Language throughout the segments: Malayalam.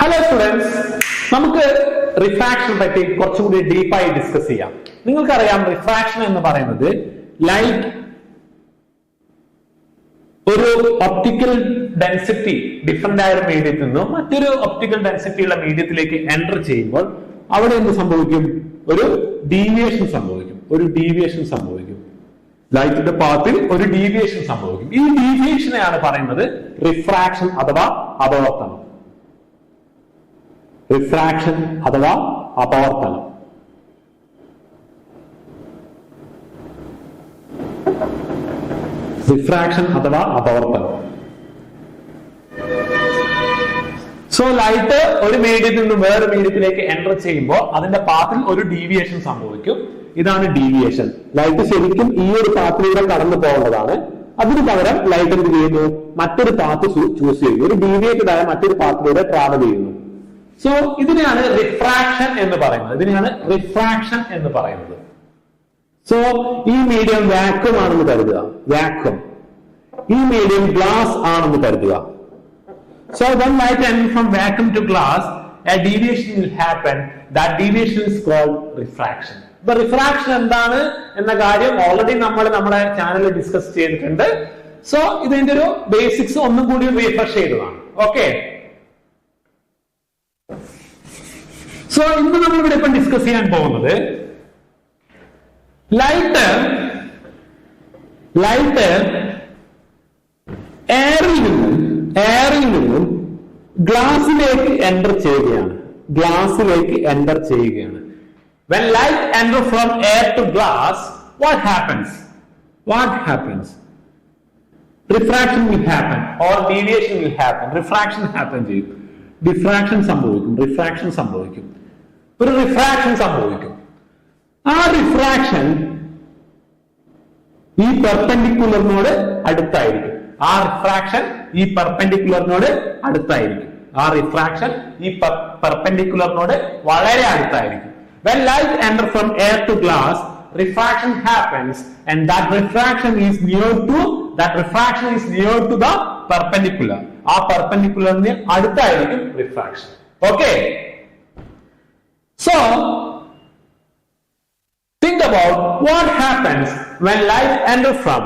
ഹലോ സ്റ്റുഡൻസ്, നമുക്ക് റിഫ്രാക്ഷൻ പറ്റി കുറച്ചുകൂടി ഡീപ്പായി ഡിസ്കസ് ചെയ്യാം. നിങ്ങൾക്കറിയാം, റിഫ്രാക്ഷൻ എന്ന് പറയുന്നത് ലൈറ്റ് ഒരു ഒപ്റ്റിക്കൽ ഡെൻസിറ്റി ഡിഫറെന്റ് ആയ ഒരു മീഡിയത്തിൽ നിന്നും മറ്റൊരു ഒപ്റ്റിക്കൽ ഡെൻസിറ്റി ഉള്ള മീഡിയത്തിലേക്ക് എൻ്റർ ചെയ്യുമ്പോൾ അവിടെ എന്ത് സംഭവിക്കും? ഒരു ഡീവിയേഷൻ സംഭവിക്കും. ലൈറ്റിന്റെ പാത്തിൽ ഒരു ഡീവിയേഷൻ സംഭവിക്കും. ഈ ഡീവിയേഷനെയാണ് പറയുന്നത് റിഫ്രാക്ഷൻ അഥവാ അപവർത്തനം. റിഫ്രാക്ഷൻ അഥവാ അപവർത്തനം. റിഫ്രാക്ഷൻ അഥവാ അപവർത്തനം. സോ ലൈറ്റ് ഒരു മീഡിയത്തിൽ നിന്ന് വേറെ മീഡിയത്തിലേക്ക് എൻ്റർ ചെയ്യുമ്പോൾ അതിന്റെ പാത്തിൽ ഒരു ഡീവിയേഷൻ സംഭവിക്കും. ഇതാണ് ഡീവിയേഷൻ. ലൈറ്റ് ശരിക്കും ഈ ഒരു പാത്തിലൂടെ കടന്നു പോകേണ്ടതാണ്. അതിന് പകരം ലൈറ്റ് എന്ത് ചെയ്യുന്നു? മറ്റൊരു പാത്ത് ചൂസ് ചെയ്യുന്നു. ഒരു ഡീവിയേറ്റഡ് ആയ മറ്റൊരു പാത്തിലൂടെ ട്രാവൽ ചെയ്യുന്നു. സോ ഇതിനെയാണ് റിഫ്രാക്ഷൻ എന്ന് പറയുന്നത്. സോ ഈ മീഡിയം വാക്വം ആണെന്ന് കരുതുക. ഈ മീഡിയം ഗ്ലാസ് ആണെന്ന് കരുതുക. So when light enters from vacuum to glass, a deviation will happen. That deviation is called refraction. The refraction എന്താണ് എന്ന കാര്യം ഓൾറെഡി നമ്മൾ നമ്മുടെ ചാനലിൽ ഡിസ്കസ് ചെയ്തിട്ടുണ്ട്. സോ ഇതിന്റെ ഒരു ബേസിക്സ് ഒന്നും കൂടി റീഫ്രഷ് ചെയ്തതാണ്. ഓക്കെ, സോ ഇന്ന് നമ്മൾ ഇവിടെ ഇപ്പം ഡിസ്കസ് ചെയ്യാൻ പോകുന്നത് ലൈറ്റ് എയറിൽ നിന്നും ഗ്ലാസിലേക്ക് എൻ്റർ ചെയ്യുകയാണ്. When light enters from air to glass, what happens? Refraction will happen or deviation will happen. Refraction happen ചെയ്യും. refraction സംഭവിക്കും. ഒരു റിഫ്രാക്ഷൻ സംഭവിക്കും. ആ റിഫ്രാക്ഷൻ ഈ പെർപെൻഡിക്കുലറിനോട് അടുത്തായിരിക്കും. വളരെ അടുത്തായിരിക്കും. When light enters from air to glass, refraction happens, and that refraction is near to the perpendicular. ആ പെർപെൻഡിക്കുലറിന് അടുത്തായിരിക്കും refraction. Okay, so think about what happens when light enters from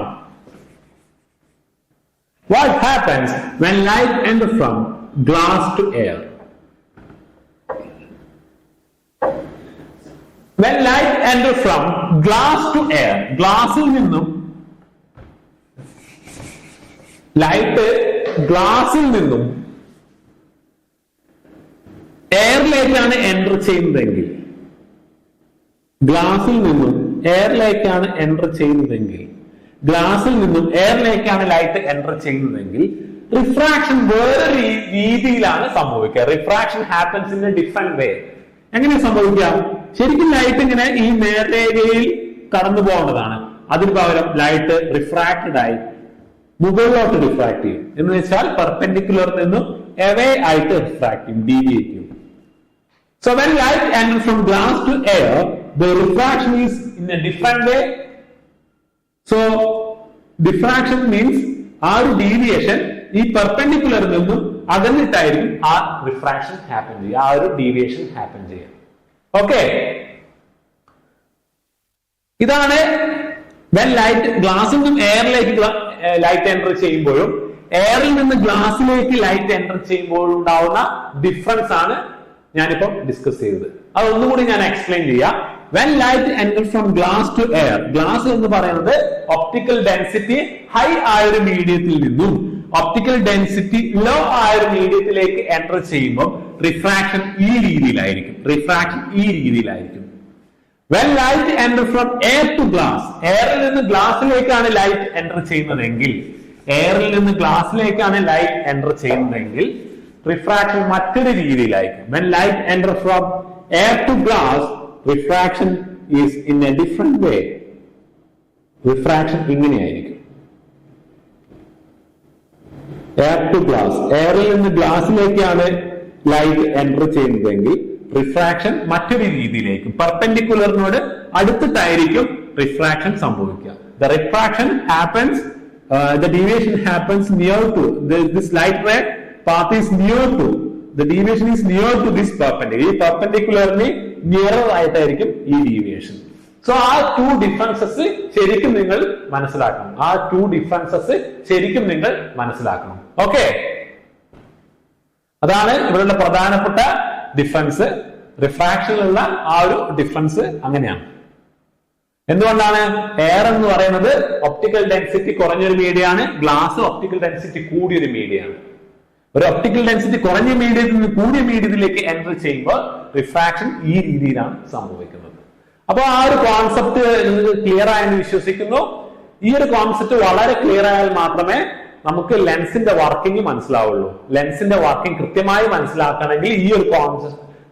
glass to air. When light enters from glass to air, ഗ്ലാസിൽ നിന്നും എയറിലേക്കാണ് എൻ്റർ ചെയ്യുന്നതെങ്കിൽ, ഗ്ലാസിൽ നിന്നും എയറിലേക്കാണ് ലൈറ്റ് എൻ്റർ ചെയ്യുന്നതെങ്കിൽ റിഫ്രാക്ഷൻ വേറെ രീതിയിലാണ് സംഭവിക്കുക. Refraction happens in A different വേ. എങ്ങനെ സംഭവിക്കാം? ശരിക്കും ലൈറ്റ് ഇങ്ങനെ ഈ നേർരേഖയിൽ കടന്നു പോകേണ്ടതാണ്. അതിന് പകരം ലൈറ്റ് റിഫ്രാക്റ്റഡ് ആയി മുകളിലോട്ട് റിഫ്രാക്ട് ചെയ്യും. എന്ന് വെച്ചാൽ പെർപെൻഡിക്കുലർ നിന്നും എവേ ആയിട്ട് റിഫ്രാക്ട് ചെയ്യും, ഡീവിയേറ്റ് ചെയ്യും. So when light enters from glass to air, the refraction is in a different way. So diffraction means ആ ഒരു ഡീവിയേഷൻ ഈ പെർപെൻഡിക്കുലർ നിന്നും അകന്നിട്ടായിരിക്കും ആ റിഫ്രാക്ഷൻ ഹാപ്പൻ ചെയ്യുക, ആ ഒരു ഡീവിയേഷൻ ഹാപ്പൻ ചെയ്യുക. ഓക്കെ, ഇതാണ് when ലൈറ്റ് ഗ്ലാസിൽ നിന്നും എയറിലേക്ക് ലൈറ്റ് എൻ്റർ ചെയ്യുമ്പോഴും എയറിൽ നിന്ന് ഗ്ലാസിലേക്ക് ലൈറ്റ് എൻ്റർ ചെയ്യുമ്പോഴും ഉണ്ടാവുന്ന ഡിഫറൻസ് ആണ് ഞാനിപ്പോ ഡിസ്കസ് ചെയ്തത്. അതൊന്നുകൂടി ഞാൻ എക്സ്പ്ലെയിൻ ചെയ്യാം. When light enters from glass to air, glass എന്ന് പറയുന്നത് ഒപ്റ്റിക്കൽ ഡെൻസിറ്റി ഹൈ ആയ ഒരു മീഡിയത്തിൽ നിന്നും ഒപ്റ്റിക്കൽ ഡെൻസിറ്റി ലോ ആയ ഒരു മീഡിയത്തിലേക്ക് എൻ്റർ ചെയ്യുമ്പോൾ റിഫ്രാക്ഷൻ ഈ രീതിയിലായിരിക്കും. When light enters from air to glass, എയറിൽ നിന്ന് ഗ്ലാസിലേക്കാണ് ലൈറ്റ് എൻ്റർ ചെയ്യുന്നതെങ്കിൽ റിഫ്രാക്ഷൻ മറ്റൊരു രീതിയിലായിരിക്കും. When light enters from air to glass, refraction is in a different way. Refraction ഇങ്ങനെയായിരിക്കും. എയർ ടു ഗ്ലാസ്, എയറിൽ നിന്ന് ഗ്ലാസിലേക്കാണ് ലൈറ്റ് എൻ്റർ ചെയ്യുന്നതെങ്കിൽ റിഫ്രാക്ഷൻ മറ്റൊരു രീതിയിലേക്കും പെർപെൻഡിക്കുലറിനോട് അടുത്തിട്ടായിരിക്കും റിഫ്രാക്ഷൻ സംഭവിക്കുക. The refraction happens, the deviation happens near to this light ray path is near to the deviation is near to this perpendicular. ഈ പെർപെൻഡിക്കുലറിന് നിയറർ ആയിട്ടായിരിക്കും ഈ ഡീവിയേഷൻ. സോ ആ ടു ഡിഫറൻസസ് ശരിക്കും നിങ്ങൾ മനസ്സിലാക്കണം. ആ ടു ഡിഫറൻസസ് ശരിക്കും നിങ്ങൾ മനസ്സിലാക്കണം. ഓക്കെ, അതാണ് ഇവരുടെ പ്രധാനപ്പെട്ട ഡിഫറൻസ്. റിഫ്രാക്ഷനിലുള്ള ആ ഒരു ഡിഫറൻസ് അങ്ങനെയാണ്. എന്തുകൊണ്ടാണ്? എയർ എന്ന് പറയുന്നത് ഒപ്റ്റിക്കൽ ഡെൻസിറ്റി കുറഞ്ഞൊരു മീഡിയമാണ്, ഗ്ലാസ് ഒപ്റ്റിക്കൽ ഡെൻസിറ്റി കൂടിയൊരു മീഡിയമാണ്. ഒരു ഒപ്റ്റിക്കൽ ഡെൻസിറ്റി കുറഞ്ഞ മീഡിയത്തിൽ നിന്ന് കൂടിയ മീഡിയത്തിലേക്ക് എൻറ്റർ ചെയ്യുമ്പോൾ റിഫ്രാക്ഷൻ ഈ രീതിയിലാണ് സംഭവിക്കുന്നത്. അപ്പൊ ആ ഒരു കോൺസെപ്റ്റ് ക്ലിയർ ആയെന്ന് വിശ്വസിക്കുന്നു. ഈ ഒരു കോൺസെപ്റ്റ് വളരെ ക്ലിയർ ആയാൽ മാത്രമേ നമുക്ക് ലെൻസിന്റെ വർക്കിംഗ് മനസ്സിലാവുള്ളൂ. ലെൻസിന്റെ വർക്കിംഗ് കൃത്യമായി മനസ്സിലാക്കണമെങ്കിൽ ഈ ഒരു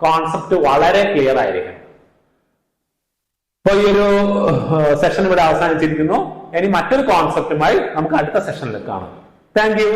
കോൺസെപ്റ്റ് വളരെ ക്ലിയർ ആയിരിക്കണം. അപ്പൊ ഈ ഒരു സെഷൻ ഇവിടെ അവസാനിച്ചിരിക്കുന്നു. ഇനി മറ്റൊരു കോൺസെപ്റ്റുമായി നമുക്ക് അടുത്ത സെഷനിൽ കാണാം. Thank you.